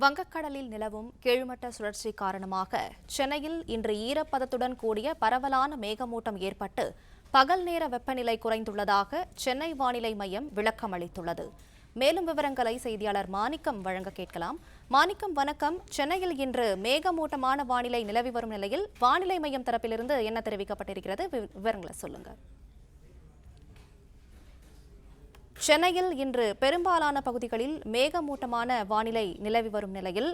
வங்கக்கடலில் நிலவும் கீழ்மட்ட சுழற்சி காரணமாக சென்னையில் இன்று ஈரப்பதத்துடன் கூடிய பரவலான மேகமூட்டம் ஏற்பட்டு பகல் நேர வெப்பநிலை குறைந்துள்ளதாக சென்னை வானிலை மையம் விளக்கம் அளித்துள்ளது. மேலும் விவரங்களை செய்தியாளர் மாணிக்கம் வழங்க கேட்கலாம். மாணிக்கம், வணக்கம். சென்னையில் இன்று மேகமூட்டமான வானிலை நிலவி வரும் நிலையில் வானிலை மையம் தரப்பிலிருந்து என்ன தெரிவிக்கப்பட்டிருக்கிறது? விவரங்களை சொல்லுங்க. சென்னையில் இன்று பெரும்பாலான பகுதிகளில் மேகமூட்டமான வானிலை நிலவி வரும் நிலையில்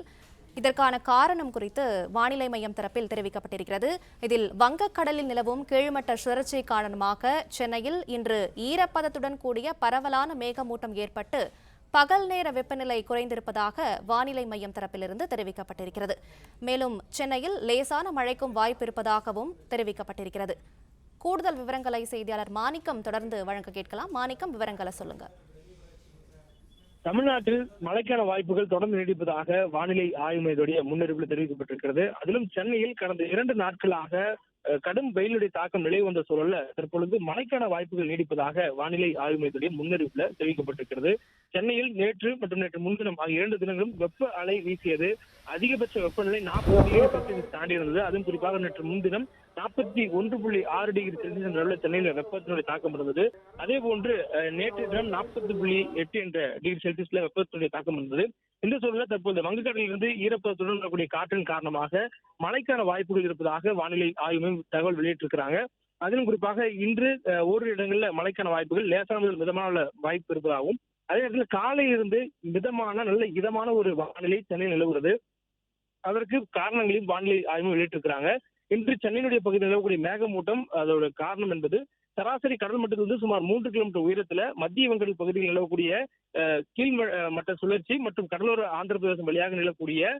இதற்கான காரணம் குறித்து வானிலை மையம் தரப்பில் தெரிவிக்கப்பட்டிருக்கிறது. இதில் வங்கக்கடலில் நிலவும் கீழ்மட்ட சுழற்சி காரணமாக சென்னையில் இன்று ஈரப்பதத்துடன் கூடிய பரவலான மேகமூட்டம் ஏற்பட்டு பகல் நேர வெப்பநிலை குறைந்திருப்பதாக வானிலை மையம் தரப்பிலிருந்து தெரிவிக்கப்பட்டிருக்கிறது. மேலும் சென்னையில் லேசான மழைக்கும் வாய்ப்பு இருப்பதாகவும் தெரிவிக்கப்பட்டிருக்கிறது. கூடுதல் விவரங்களை செய்தியாளர் மாணிக்கம் தொடர்ந்து வழங்க கேட்கலாம். மாணிக்கம், விவரங்களை சொல்லுங்க. தமிழ்நாட்டில் மழைக்கான வாய்ப்புகள் தொடர்ந்து நீடிப்பதாக வானிலை ஆய்வு மையத்துடைய முன்னறிவிப்பில் தெரிவிக்கப்பட்டிருக்கிறது. அதிலும் சென்னையில் கடந்த 2 நாட்களாக கடும் வெயிலுடைய தாக்கம் நிலை வந்த சூழல்ல தற்பொழுது மழைக்கான வாய்ப்புகள் நீடிப்பதாக வானிலை ஆய்வு மையத்துடைய முன்னறிவிப்புல தெரிவிக்கப்பட்டிருக்கிறது. சென்னையில் நேற்று மற்றும் நேற்று முன்தினம் ஆகிய 2 தினங்களும் வெப்ப அலை வீசியது. அதிகபட்ச வெப்பநிலை 40 தாண்டி இருந்தது. அதுவும் குறிப்பாக நேற்று முன்தினம் 41.6 டிகிரி செல்சியஸ் என்ற அளவில் சென்னையில் வெப்பத்தினுடைய தாக்கம் இருந்தது. அதே போன்று நேற்று தினம் 40.8 என்ற டிகிரி செல்சியஸ்ல வெப்பத்தினுடைய தாக்கம் இருந்தது. இந்த சூழலில் தற்போது வங்கக்கடலிலிருந்து ஈரப்பதத்துடன் இருக்கக்கூடிய காற்றின் காரணமாக மழைக்கான வாய்ப்புகள் இருப்பதாக வானிலை ஆய்வு மையம் தகவல் வெளியிட்டிருக்கிறாங்க. அதிலும் குறிப்பாக இன்று ஓரிரு இடங்களில் மழைக்கான வாய்ப்புகள் லேசான முதல் மிதமான வாய்ப்பு இருப்பதாகவும், அதே நேரத்தில் காலையிலிருந்து மிதமான நல்ல இதமான ஒரு வானிலை சென்னையில் நிலவுகிறது. அதற்கு காரணங்களையும் வானிலை ஆய்வு வெளியிட்டிருக்கிறாங்க. இன்று சென்னையினுடைய பகுதியில் நிலவக்கூடிய மேகமூட்டம் அதோட காரணம் என்பது சராசரி கடல் மட்டத்திலிருந்து சுமார் 3 கிலோமீட்டர் உயரத்துல மத்திய வங்கக்கடல் பகுதியில் நிலவக்கூடிய கீழ்மட்ட சுழற்சி மற்றும் கடலோர ஆந்திர பிரதேசம் வழியாக நிலக்கூடிய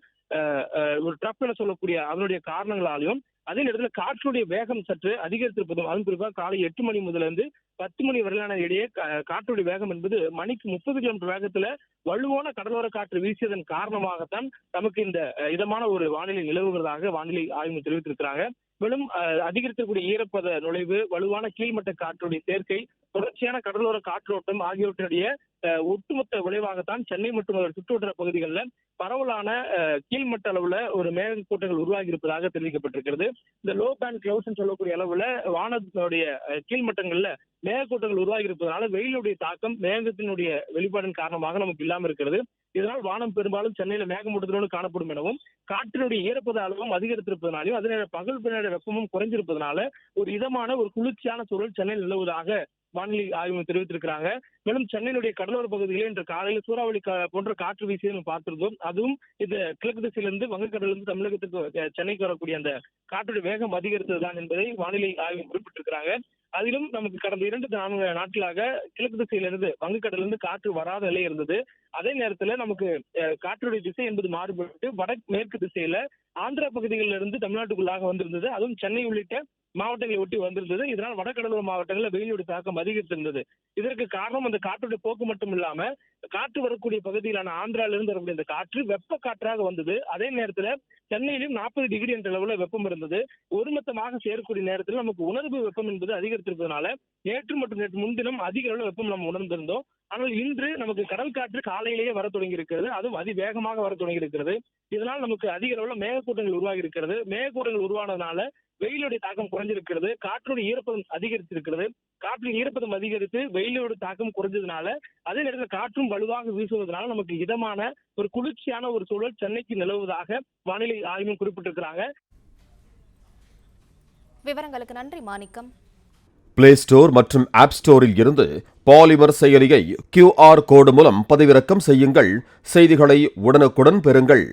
ஒரு ட்ரப் என சொல்லக்கூடிய அதனுடைய காரணங்களாலையும், அதே நேரத்தில் காற்றுடைய வேகம் சற்று அதிகரித்திருப்பதும், அதுவும் குறிப்பாக காலை 8 மணி முதலிருந்து 10 மணி வரையிலான இடையே காற்றுடைய வேகம் என்பது மணிக்கு 30 கிலோமீட்டர் வேகத்துல வலுவான கடலோர காற்று வீசியதன் காரணமாகத்தான் நமக்கு இந்த இதமான ஒரு வானிலை நிலவுகிறதாக வானிலை ஆய்வு தெரிவித்திருக்கிறாங்க. மேலும் அதிகரிக்கக்கூடிய ஈரப்பத நுழைவு, வலுவான கீழ்மட்ட காற்றுடைய சேர்க்கை, தொடர்ச்சியான கடலோர காற்றோட்டம் ஆகியவற்றுடைய ஒட்டுமொத்த விளைவாகத்தான் சென்னை மற்றும் அதன் சுற்றுவட்டார பகுதிகளில் பரவலான கீழ்மட்ட அளவுல ஒரு மேகக்கூட்டங்கள் உருவாகி இருப்பதாக தெரிவிக்கப்பட்டிருக்கிறது. இந்த லோ பேண்ட் கிளவுட்ஸ் சொல்லக்கூடிய அளவுல வானத்துடைய கீழ்மட்டங்கள்ல மேகக்கூட்டங்கள் உருவாகி இருப்பதனால வெயிலுடைய தாக்கம் மேகத்தினுடைய வெளிப்பாடின் காரணமாக நமக்கு இல்லாமல் இருக்கிறது. இதனால் வானம் பெரும்பாலும் சென்னையில மேகமூட்டத்தோடு காணப்படும் எனவும், காற்றினுடைய ஈரப்பத அளவும் அதிகரித்திருப்பதனாலும், அதே பகல் பின்னாடி வெப்பமும் குறைஞ்சிருப்பதனால ஒரு இதமான ஒரு குளிர்ச்சியான சூழல் சென்னையில் நிலவுவதாக வானிலை ஆய்வு தெரிவித்திருக்கிறாங்க. மேலும் சென்னையினுடைய கடலோர பகுதிகளில் இன்று காலையில் சூறாவளி போன்ற காற்று வீசியதை நம்ம பார்த்திருந்தோம். அதுவும் இந்த கிழக்கு திசையிலிருந்து வங்கக்கடலிருந்து தமிழகத்துக்கு சென்னைக்கு வரக்கூடிய அந்த காற்றுடைய வேகம் அதிகரித்ததுதான் என்பதை வானிலை ஆய்வு குறிப்பிட்டிருக்கிறாங்க. அதிலும் நமக்கு கடந்த 2-4 நாட்களாக கிழக்கு திசையிலிருந்து வங்கக்கடலிருந்து காற்று வராத நிலை இருந்தது. அதே நேரத்துல நமக்கு காற்றுடைய திசை என்பது மாறுபட்டு வடமேற்கு திசையில ஆந்திரா பகுதிகளில் இருந்து தமிழ்நாட்டுக்குள்ளாக வந்திருந்தது. அதுவும் சென்னை உள்ளிட்ட மாவட்டங்களை ஒட்டி வந்திருந்தது. இதனால் வடகடலோர மாவட்டங்களில் வெயிலுடைய தாக்கம் அதிகரித்திருந்தது. இதற்கு காரணம் அந்த காற்றுடைய போக்கு மட்டும் இல்லாம காற்று வரக்கூடிய பகுதியிலான ஆந்திராவிலிருந்து வரக்கூடிய இந்த காற்று வெப்ப காற்றாக வந்தது. அதே நேரத்துல சென்னையிலும் 40 டிகிரி என்ற அளவுல வெப்பம் இருந்தது. ஒருமொத்தமாக சேரக்கூடிய நேரத்தில் நமக்கு உணர்வு வெப்பம் என்பது அதிகரித்திருப்பதனால நேற்று மற்றும் நேற்று முன்தினம் அதிக அளவு வெப்பம் நம்ம உணர்ந்திருந்தோம். ஆனால் இன்று நமக்கு கடல் காற்று காலையிலேயே வர தொடங்கி இருக்கிறது. அதுவும் அதிவேகமாக வர தொடங்கி இருக்கிறது. இதனால் நமக்கு அதிக அளவுல மேகக்கூட்டங்கள் உருவாகி இருக்கிறது. மேகக்கூட்டங்கள் உருவானதுனால வெயிலுடைய தாக்கம் குறைஞ்சிருக்கிறது. காற்றுடைய ஈரப்பதம் அதிகரித்திருக்கிறது. காற்றின் ஈரப்பதம் அதிகரித்து வெயிலுடைய தாக்கம் குறைஞ்சதுனால, அதே நேரத்தில் காற்றும் வலுவாக வீசுவதனால நமக்கு இதமான ஒரு குளிர்ச்சியான ஒரு சூழல் சென்னைக்கு நிலவுவதாக வானிலை ஆய்வு குறிப்பிட்டிருக்கிறாங்க. விவரங்களுக்கு நன்றி மாணிக்கம். பிளே ஸ்டோர் மற்றும் ஆப் ஸ்டோரில் இருந்து பாலிமர் செயலியை QR கோடு மூலம் பதிவிறக்கம் செய்யுங்கள். செய்திகளை உடனுக்குடன் பெறுங்கள்.